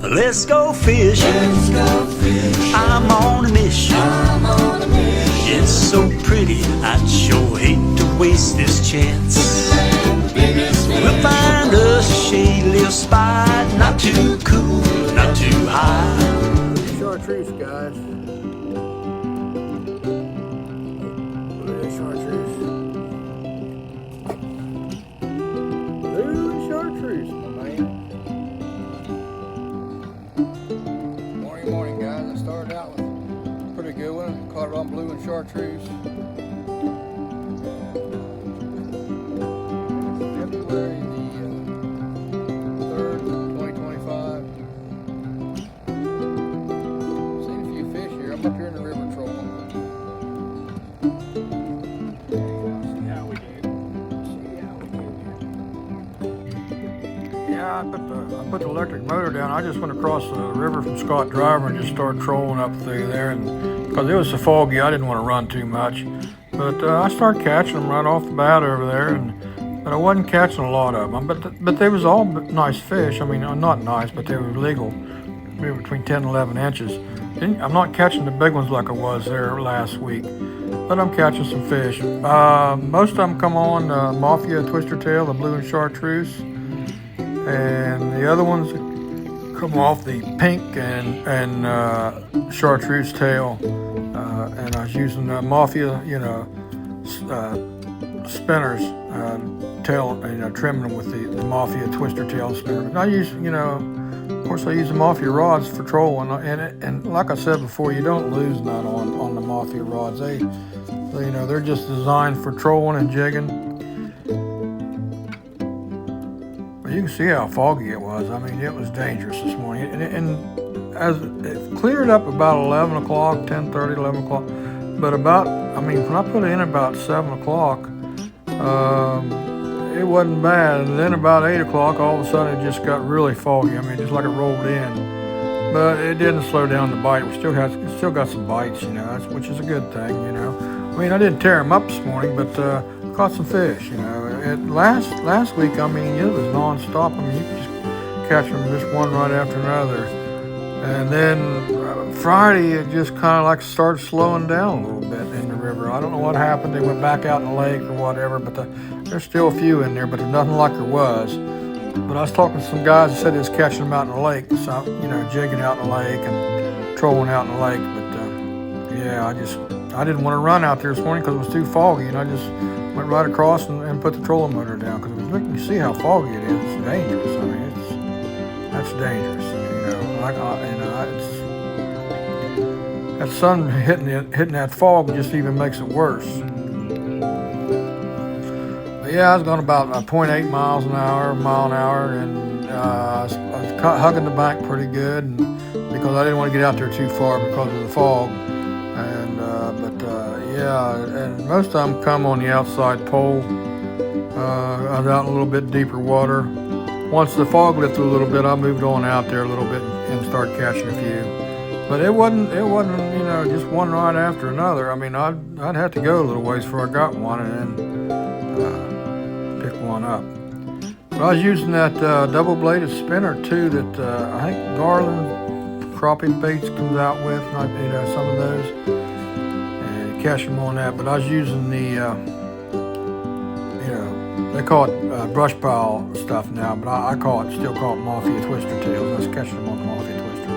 Let's go fishing. I'm on a mission. It's so pretty, I'd sure hate to waste this chance. We'll find us a shady little spot, not too cool, not too high. Chartreuse, guys. Look at that chartreuse. Blue chartreuse, my man. Morning, guys. I started out with a pretty good one. Caught it on blue and chartreuse. February the 3rd, 2025. Seen a few fish here. I'm up here in the river trolling. See how we do. Yeah, I put the electric motor down. I just went across the river from Scott Driver and just started trolling up through there, and because it was so foggy, I didn't want to run too much. But I started catching them right off the bat over there, but I wasn't catching a lot of them. But they was all nice fish. I mean, not nice, but they were legal, maybe between 10 and 11 inches. I'm not catching the big ones like I was there last week, but I'm catching some fish. Most of them come on Mafia Twister Tail, the blue and chartreuse, and the other ones come off the pink and chartreuse tail. And I was using Mafia, spinners, tail, trimming them with the Mafia Twister Tail spinner. And I use, of course, I use the Mafia rods for trolling, and like I said before, you don't lose none on the Mafia rods. They're just designed for trolling and jigging. But you can see how foggy it was. I mean, it was dangerous this morning, and as it cleared up about 11 o'clock, 10:30, 11 o'clock. But when I put it in about 7 o'clock, it wasn't bad. And then about 8 o'clock, all of a sudden it just got really foggy. I mean, just like it rolled in. But it didn't slow down the bite. We still got some bites, which is a good thing, I mean, I didn't tear them up this morning, but caught some fish, Last week, I mean, it was nonstop. I mean, you could just catch them just one right after another. And then Friday, it just kind of like started slowing down a little bit in the river. I don't know what happened. They went back out in the lake or whatever, but there's still a few in there, but there's nothing like there was. But I was talking to some guys that said they was catching them out in the lake, so, jigging out in the lake and trolling out in the lake. But, I didn't want to run out there this morning because it was too foggy, and I just went right across and put the trolling motor down because you can see how foggy it is. It's dangerous. I mean, that's dangerous. That sun hitting that fog just even makes it worse. But I was going about 0.8 miles an hour, mile an hour, and I was hugging the bank pretty good, and because I didn't want to get out there too far because of the fog. And most of them come on the outside pole. I was out in a little bit deeper water. Once the fog lifted a little bit, I moved on out there a little bit and started catching a few. But it wasn't, just one right after another. I mean, I'd have to go a little ways before I got one and then pick one up. But I was using that double-bladed spinner too that I think Garland Crappie'n Baits comes out with, some of those. And catch them on that. But I was using the, they call it brush pile stuff now, but I still call it Mafia Twister Tails. I was catching them on the Mafia Twister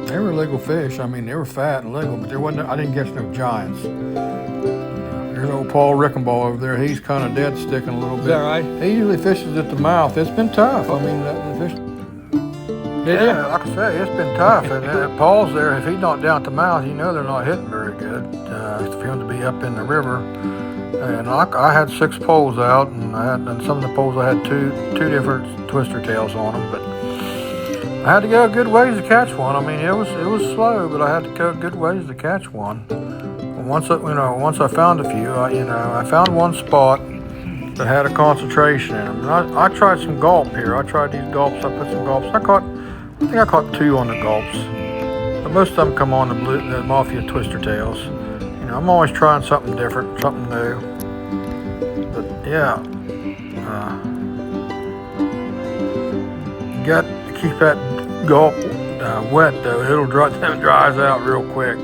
Tails. They were legal fish. I mean, they were fat and legal, but I didn't catch no giants. There's old Paul Rickenbaugh over there. He's kind of dead sticking a little bit. Is that right? He usually fishes at the mouth. It's been tough. I mean, the fish. Yeah, like I say, it's been tough. And Paul's there. If he's not down at the mouth, they're not hitting very good. For him to be up in the river. And I had 6 poles out, and some of the poles I had two different twister tails on them. But I had to go a good ways to catch one. I mean, it was slow, but I had to go good ways to catch one. Once I found a few, I found one spot that had a concentration in them. And I tried some gulp here. I tried these gulps. I put some gulps. I think I caught 2 on the gulps. But most of them come on the Mafia Twister Tails. I'm always trying something different, something new. But got to keep that gulp wet though. It'll dry, it dries out real quick.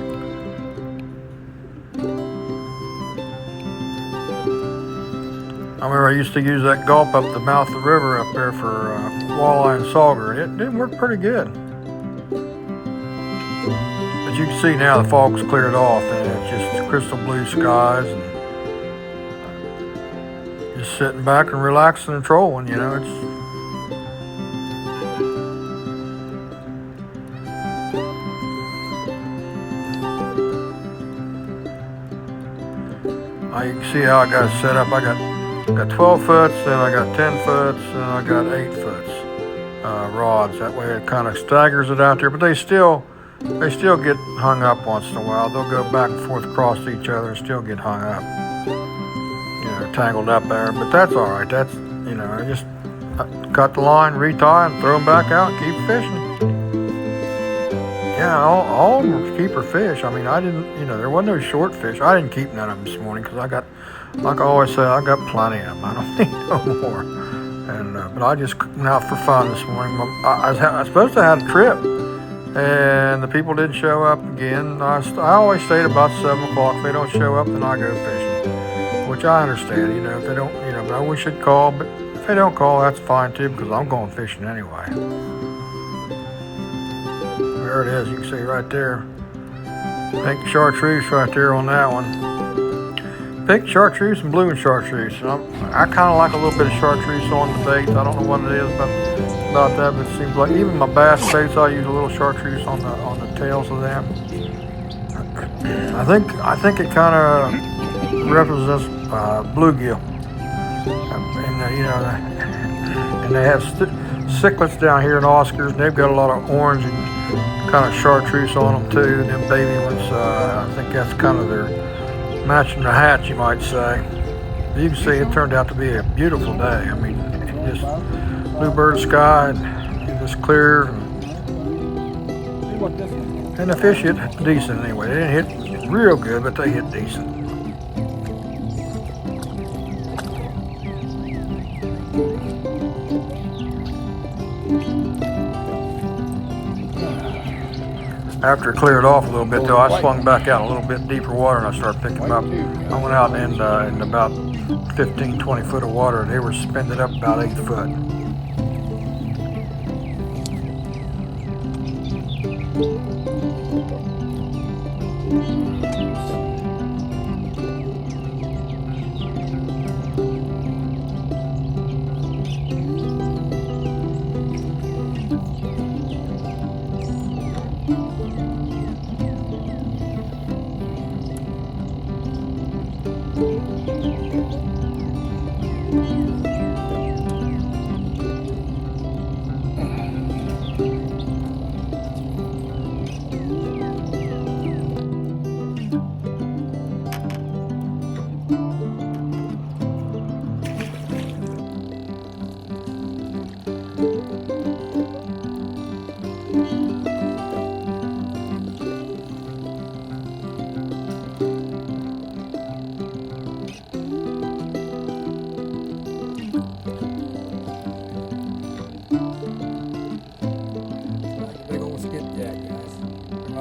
I remember I used to use that gulp up the mouth of the river up there for walleye and sauger, and it did work pretty good. But you can see now the fog's cleared off, and it's just crystal blue skies, and just sitting back and relaxing and trolling, you know. You can see how I got it set up. I got 12 foots, then I got 10 foots, and I got 8 foots rods. That way it kind of staggers it out there, but they still get hung up once in a while. They'll go back and forth across each other and still get hung up, you know, tangled up there. But that's all right. That's, you know, I just cut the line, retie, and throw them back out and keep fishing. Yeah, all of them were keeper fish. I mean, I didn't, you know, there wasn't no short fish. I didn't keep none of them this morning because I got, like I always say, I got plenty of them. I don't need no more. And but I just went out for fun this morning. I was supposed to have a trip, and the people didn't show up again. I always stayed about 7 o'clock. If they don't show up, then I go fishing, which I understand. You know, if they don't, you know, but I wish they'd call. But if they don't call, that's fine too, because I'm going fishing anyway. There it is. You can see right there. Pink chartreuse right there on that one. Pink chartreuse and blue and chartreuse. I kind of like a little bit of chartreuse on the baits. I don't know what it is about that, but it seems like even my bass baits, I use a little chartreuse on the tails of them. I think it kind of represents bluegill, and you know, and they have cichlids down here in Oscars, and they've got a lot of orange and kind of chartreuse on them too. And them baby ones, I think that's kind of their matching the hat, you might say. You can see it turned out to be a beautiful day. I mean, just bluebird sky and just clear. And the fish hit decent anyway. They didn't hit real good, but they hit decent. After it cleared off a little bit, though, I swung back out a little bit deeper water and I started picking them up. I went out in about 15, 20 foot of water. They were spending up about 8 foot.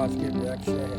Skipjack shad.